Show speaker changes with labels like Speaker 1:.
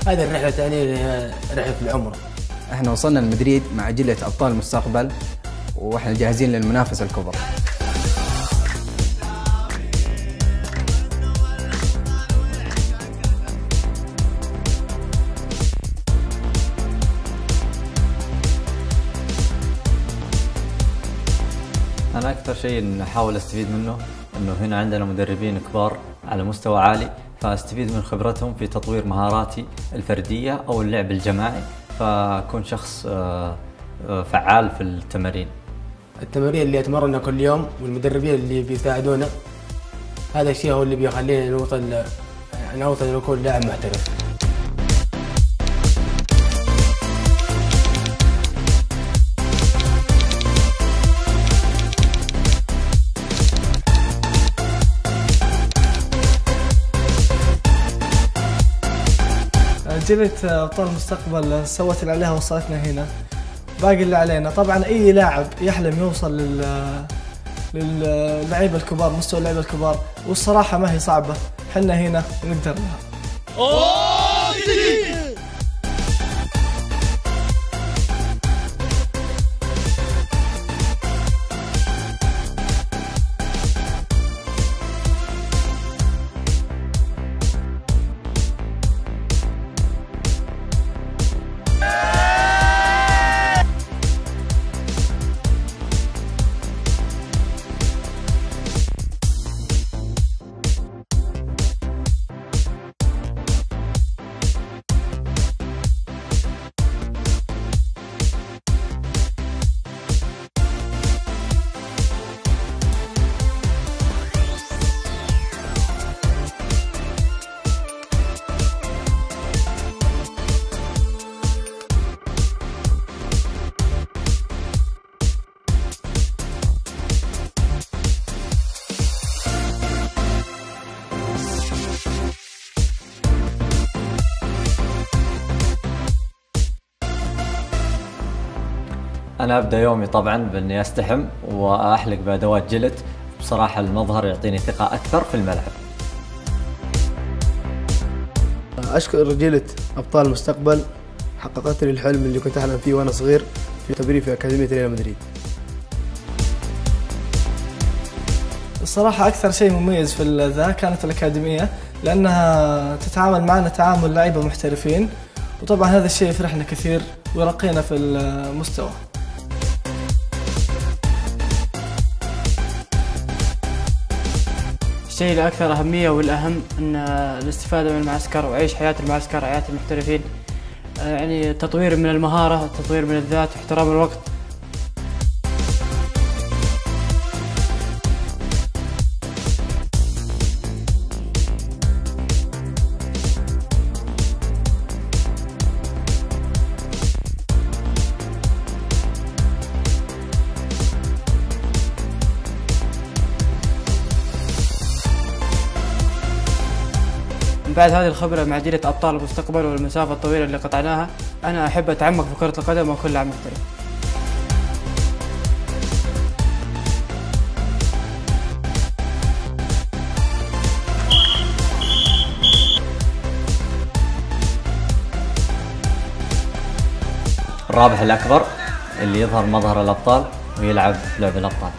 Speaker 1: هذه الرحلة تعني رحلة العمر.
Speaker 2: احنا وصلنا لمدريد مع جلة أبطال المستقبل، واحنا جاهزين للمنافسة الكبرى.
Speaker 3: أنا أكثر شيء نحاول أستفيد منه أنه هنا عندنا مدربين كبار على مستوى عالي، فأستفيد من خبرتهم في تطوير مهاراتي الفردية أو اللعب الجماعي، فأكون شخص فعال في التمارين.
Speaker 1: التمارين اللي أتمرنها كل يوم والمدربين اللي بيساعدونا، هذا الشيء هو اللي بيخلينا نوصل نكون لاعب محترف.
Speaker 4: جلة أبطال المستقبل سوت اللي عليها وصلتنا هنا، باقي اللي علينا. طبعا أي لاعب يحلم يوصل للعيبة الكبار، مستوى اللعيبة الكبار، والصراحة ما هي صعبة، حنا هنا ونقدر لها.
Speaker 3: أنا أبدأ يومي طبعاً بإني أستحم وأحلق بأدوات جلد. بصراحة المظهر يعطيني ثقة أكثر في الملعب.
Speaker 5: أشكر جلة أبطال المستقبل، حققت لي الحلم اللي كنت أحلم فيه وأنا صغير في تدريب في أكاديمية ريال مدريد.
Speaker 4: الصراحة أكثر شيء مميز في ذا كانت الأكاديمية، لأنها تتعامل معنا تعامل لاعيبة محترفين، وطبعا هذا الشيء يفرحنا كثير ويرقينا في المستوى.
Speaker 6: الشيء الأكثر أهمية والأهم أن الاستفادة من المعسكر وعيش حياة المعسكر، حياة المحترفين، يعني تطوير من المهارة، تطوير من الذات، احترام الوقت. بعد هذه الخبرة مع جيلة أبطال المستقبل والمسافة الطويلة اللي قطعناها، أنا أحب أتعمق في كرة القدم وأكون لاعب محترف.
Speaker 3: الرابح الأكبر اللي يظهر مظهر الأبطال ويلعب لعب الأبطال.